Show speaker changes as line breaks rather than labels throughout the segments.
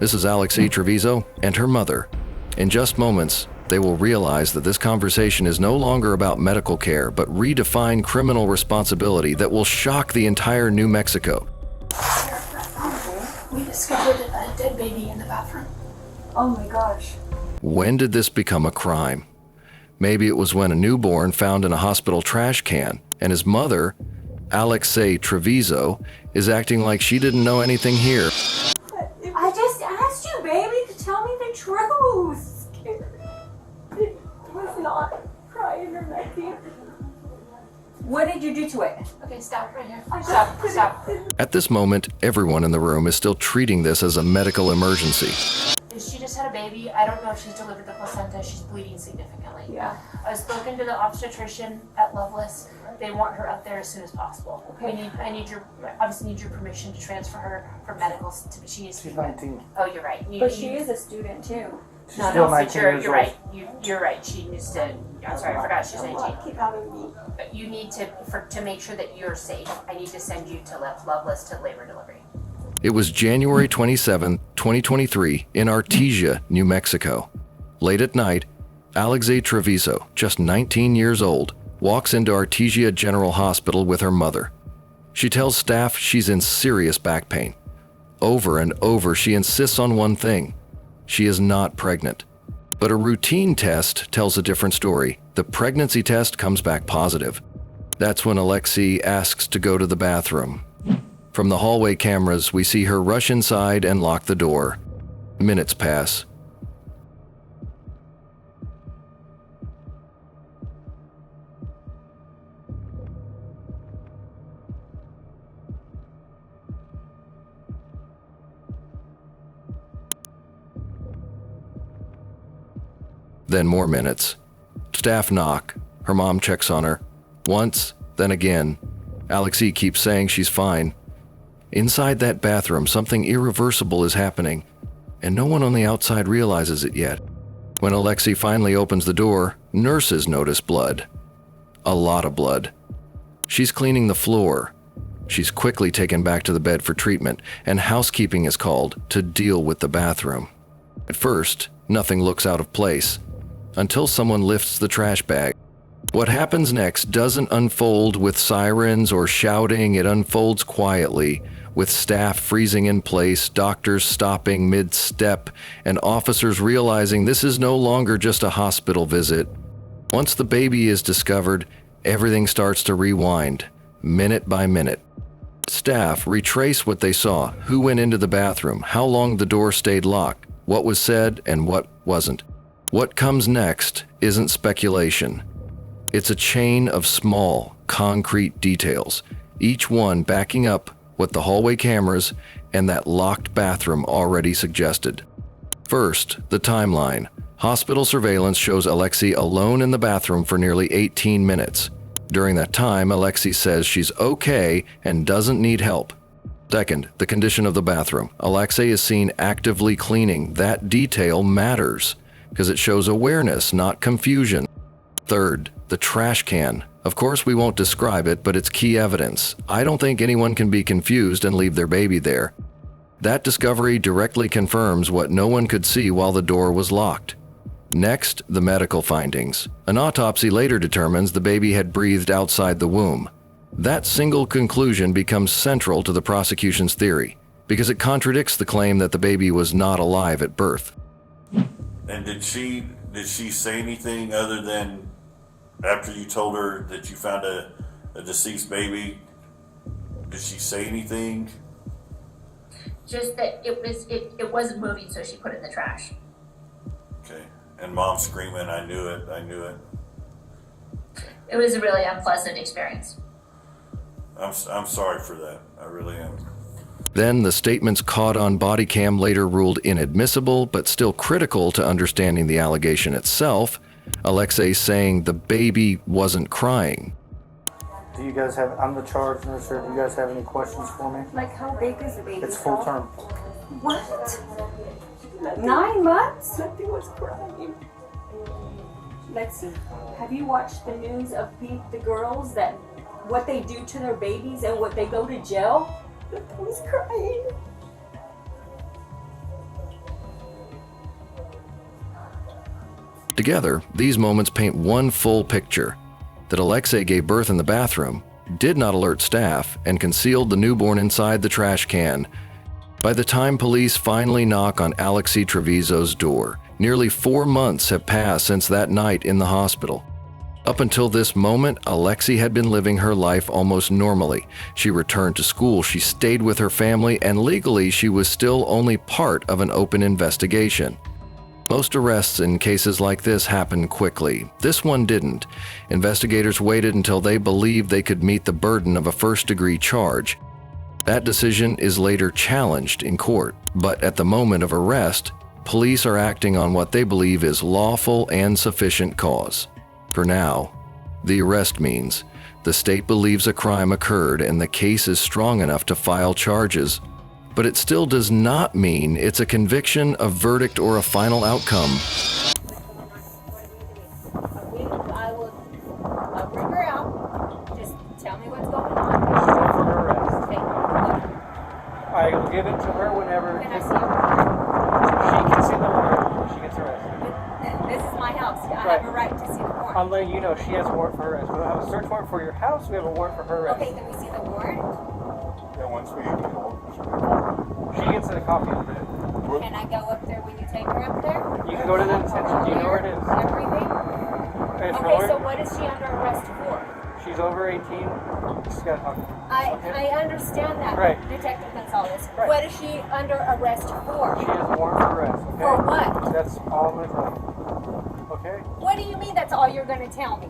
This is Alexee Trevizo and her mother. In just moments, they will realize that this conversation is no longer about medical care, but redefine criminal responsibility that will shock the entire New Mexico.
We discovered a dead baby in the bathroom.
Oh my gosh.
When did this become a crime? Maybe it was when a newborn found in a hospital trash can, and his mother, Alexee Trevizo, is acting like she didn't know anything here.
I just asked you, baby, to tell me the truth. It was not crying or nothing. What did you do to it?
Okay, stop right here.
Stop.
At this moment, everyone in the room is still treating this as a medical emergency.
She just had a baby. I don't know if she's delivered the placenta. She's bleeding significantly.
Yeah.
I've spoken to the obstetrician at Loveless. They want her up there as soon as possible.
Okay.
I need your permission to transfer her for medicals. She needs to
She's
be
19.
Oh, you're right.
But she is a student too.
She's still 19 years
You're
old.
right. You're right. She needs to. I'm sorry, I forgot she's 19.
Keep out of me.
But you need to make sure that you're safe. I need to send you to Loveless to labor delivery.
It was January 27, 2023, in Artesia, New Mexico. Late at night, Alexee Trevizo, just 19 years old, walks into Artesia General Hospital with her mother. She tells staff she's in serious back pain. Over and over, she insists on one thing: she is not pregnant. But a routine test tells a different story. The pregnancy test comes back positive. That's when Alexee asks to go to the bathroom. From the hallway cameras, we see her rush inside and lock the door. Minutes pass. Then more minutes. Staff knock. Her mom checks on her. Once, then again. Alexee keeps saying she's fine. Inside that bathroom, something irreversible is happening, and no one on the outside realizes it yet. When Alexee finally opens the door, nurses notice blood. A lot of blood. She's cleaning the floor. She's quickly taken back to the bed for treatment, and housekeeping is called to deal with the bathroom. At first, nothing looks out of place, until someone lifts the trash bag. What happens next doesn't unfold with sirens or shouting. It unfolds quietly, with staff freezing in place, doctors stopping mid-step, and officers realizing this is no longer just a hospital visit. Once the baby is discovered, everything starts to rewind, minute by minute. Staff retrace what they saw, who went into the bathroom, how long the door stayed locked, what was said and what wasn't. What comes next isn't speculation. It's a chain of small, concrete details, each one backing up what the hallway cameras and that locked bathroom already suggested. First, the timeline. Hospital surveillance shows Alexee alone in the bathroom for nearly 18 minutes. During that time, Alexee says she's okay and doesn't need help. Second, the condition of the bathroom. Alexee is seen actively cleaning. That detail matters because it shows awareness, not confusion. Third, the trash can. Of course, we won't describe it, but it's key evidence. I don't think anyone can be confused and leave their baby there. That discovery directly confirms what no one could see while the door was locked. Next, the medical findings. An autopsy later determines the baby had breathed outside the womb. That single conclusion becomes central to the prosecution's theory, because it contradicts the claim that the baby was not alive at birth.
And did she say anything other than after you told her that you found a deceased baby? Did she say anything?
Just that it wasn't moving, so she put it in the trash.
Okay. And mom screaming, I knew it.
It was a really unpleasant experience.
I'm sorry for that. I really am.
Then the statements caught on Bodycam later ruled inadmissible, but still critical to understanding the allegation itself. Alexee saying the baby wasn't crying.
Do you guys have, I'm the charge nurse here, do you guys have any questions for me?
Like, how big is the baby?
It's full term.
What? 9 months?
Nothing was crying.
Lexi, have you watched the news of the girls that what they do to their babies and what they go to jail?
Nothing was crying.
Together, these moments paint one full picture: that Alexee gave birth in the bathroom, did not alert staff, and concealed the newborn inside the trash can. By the time police finally knock on Alexee Trevizo's door, nearly 4 months have passed since that night in the hospital. Up until this moment, Alexee had been living her life almost normally. She returned to school, she stayed with her family, and legally she was still only part of an open investigation. Most arrests in cases like this happen quickly. This one didn't. Investigators waited until they believed they could meet the burden of a first-degree charge. That decision is later challenged in court, but at the moment of arrest, police are acting on what they believe is lawful and sufficient cause. For now, the arrest means the state believes a crime occurred and the case is strong enough to file charges, but it still does not mean it's a conviction, a verdict, or a final outcome.
I'll bring her out. Just tell me what's going on.
For her arrest.
Okay.
I will give it to her whenever
Can I see her?
she can see the warrant when she gets arrested.
This is my house. I
Right.
have a right to see the warrant.
I'm letting you know she has a warrant for her arrest. We don't have a search warrant for your house. We have a warrant for her arrest.
Okay, can we see the warrant?
Yeah, once we
She gets a copy of it.
Can I go up there when you take her up there?
You can go to the detention. Do you know where it is?
Everything?
It's
Okay, so what is she under arrest for?
She's over 18. She's got a copy.
I understand that,
Right.
Detective Gonzalez.
Right.
What is she under arrest for?
She has a warrant for arrest. Okay.
For what?
That's all I'm gonna tell you. Okay.
What do you mean that's all you're going to tell me?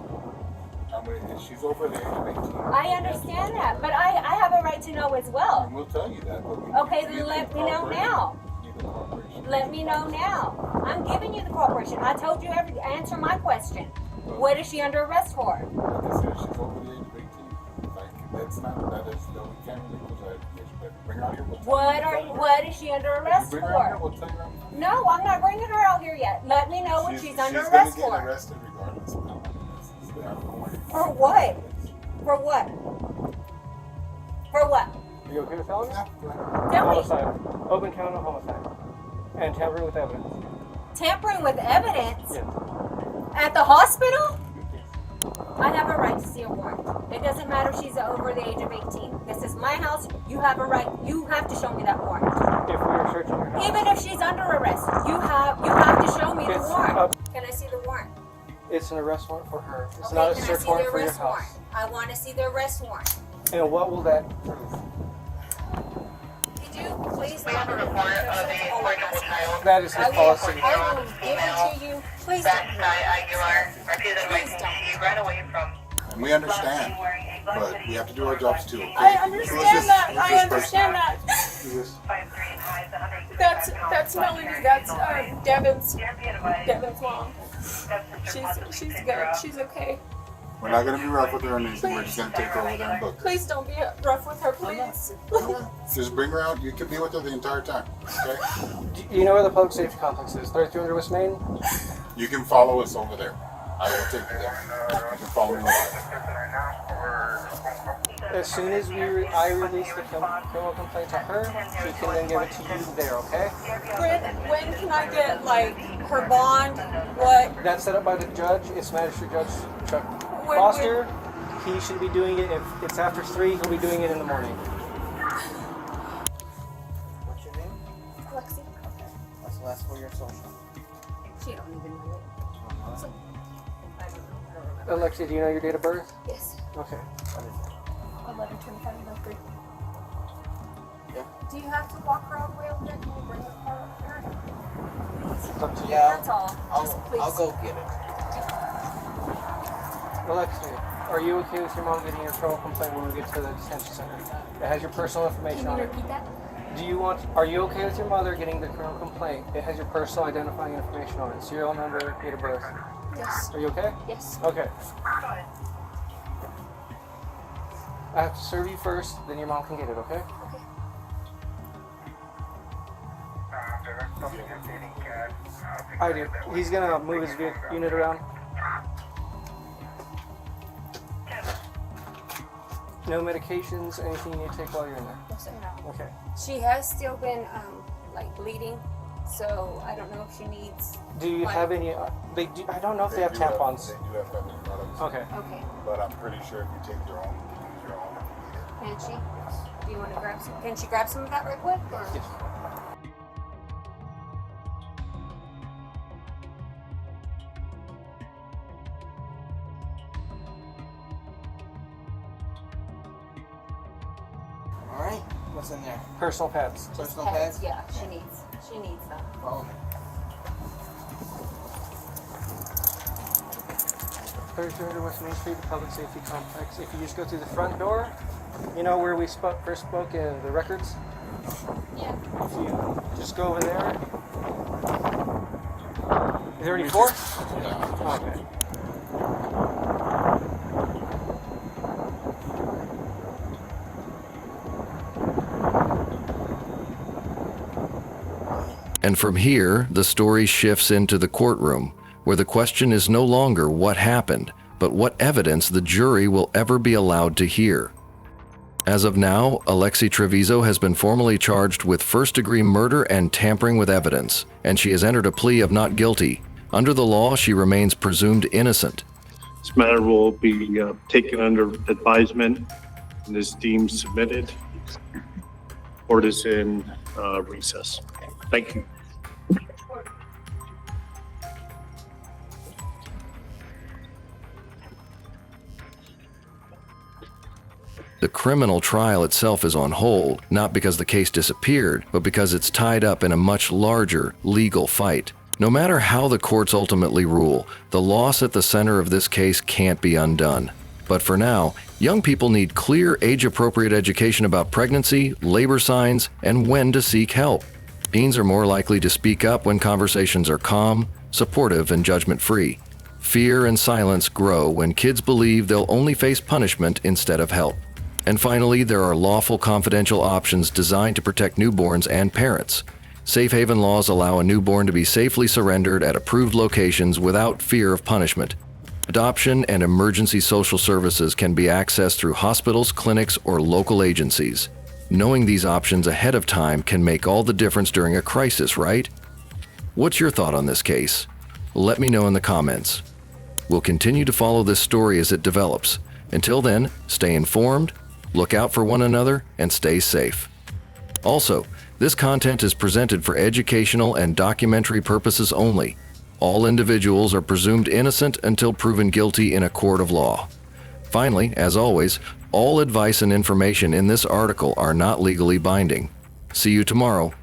she's over the age of 18.
I understand that, but I have a right to know as well.
And we'll tell you that. But we
Okay,
need
then
the
let me know
cooperation.
now.
We need the cooperation.
Let me know now. I'm giving you the cooperation. I told you answer my question. What is she under arrest for?
Like I said, she's over the age of 18. Like, that's not, that is, no, we can't really put that information, but bring her out here. We'll tell you.
What is she under arrest
Bring her out here,
for?
we'll tell you everything.
No, I'm not bringing her out here yet. Let me know what she's under
She's
arrest
gonna get
for.
arrested regardless of how this is. I don't know why.
For what? For what? For what?
Are you okay with telling me?
Yeah, go ahead.
Tell me.
Homicide. Open count of homicide. And tampering with evidence.
Tampering with evidence
Yes.
at the hospital? I have a right to see a warrant. It doesn't matter if she's over the age of 18. This is my house. You have a right. You have to show me that warrant.
If we are searching your house.
Even if she's under arrest, you have to show me the
It's
warrant.
up.
Can I see the warrant?
It's an arrest warrant for her. It's
Okay,
not a
can I
search
see
warrant
the
for your
arrest
house.
warrant? I want to see the arrest warrant.
And what will that prove?
Could you please
We have a report of a 4-year-old child.
That is his policy.
I will give it to you. Please
That
don't.
Sky Aguilar repeatedly, she ran away from.
And we understand, but we have to do our jobs too. Okay?
I
Who is
understand
this-
that.
who's
I
this
understand that.
person? Who's this?
5'3" and highs 165
That's
pounds.
Melanie. That's Devin's
Can't be advised.
Devin's mom.
Stepsister possibly
She's
picked
good.
her up.
She's okay.
We're not gonna be rough with her or anything. We're just gonna take her over there and book her.
Please don't be rough with her, please.
Just bring her out. You can be with her the entire time. Okay?
Do you know where the public safety complex is? 3300 West Main?
You can follow us over there. I will take you there. You can follow me over.
As soon as I release the criminal complaint to her, she can then give it to you there, okay?
When can I get like her bond? What?
That's set up by the judge. It's Magistrate Judge Chuck
When-
Foster. He should be doing it. If it's after 3, he'll be doing it in the morning. What's your name?
Alexee.
What's the last 4 of your social?
She don't even know it.
Alexia, do you know your date of birth?
Yes.
Okay.
11/25/03.
Yeah.
Do you have to walk her all the way over there? Can you bring the car up there?
It's up to you.
That's all. Just please.
I'll go get it.
Alexia, are you okay with your mom getting your criminal complaint when we get to the detention center? It has your personal information
Can
on
you
it.
repeat that?
Are you okay with your mother getting the criminal complaint? It has your personal identifying information on it. Serial number, date of birth.
Yes.
Are you okay?
Yes.
Okay. I have to serve you first, then your mom can get it, okay? I do. He's gonna move his unit around. No medications, anything you need to take while you're in there.
Yes, sir.
Okay.
She has still been like bleeding So I don't know if she needs.
Do you have any? I don't know if they have tampons.
They do have tampons products.
Okay.
Okay.
But I'm pretty sure if you take your own, you can use your own if you need it.
Can she? Do you want to grab some? Can she grab some of that right quick? Or?
Yes.
All right. What's in there?
Personal pets.
Just
Personal
pets.
pets?
Yeah, she needs them.
Oh.
3300 West Main Street, the Public Safety Complex. If you just go through the front door, you know where we first spoke in the records?
Yeah.
If you just go over there. Is there any four?
Yeah.
Okay.
And from here, the story shifts into the courtroom, where the question is no longer what happened, but what evidence the jury will ever be allowed to hear. As of now, Alexee Trevizo has been formally charged with first-degree murder and tampering with evidence, and she has entered a plea of not guilty. Under the law, she remains presumed innocent.
This matter will be taken under advisement and is deemed submitted. Court is in recess. Thank you.
The criminal trial itself is on hold, not because the case disappeared, but because it's tied up in a much larger legal fight. No matter how the courts ultimately rule, the loss at the center of this case can't be undone. But for now, young people need clear, age-appropriate education about pregnancy, labor signs, and when to seek help. Teens are more likely to speak up when conversations are calm, supportive, and judgment-free. Fear and silence grow when kids believe they'll only face punishment instead of help. And finally, there are lawful confidential options designed to protect newborns and parents. Safe haven laws allow a newborn to be safely surrendered at approved locations without fear of punishment. Adoption and emergency social services can be accessed through hospitals, clinics, or local agencies. Knowing these options ahead of time can make all the difference during a crisis, right? What's your thought on this case? Let me know in the comments. We'll continue to follow this story as it develops. Until then, stay informed, look out for one another, and stay safe. Also, this content is presented for educational and documentary purposes only. All individuals are presumed innocent until proven guilty in a court of law. Finally, as always, all advice and information in this article are not legally binding. See you tomorrow.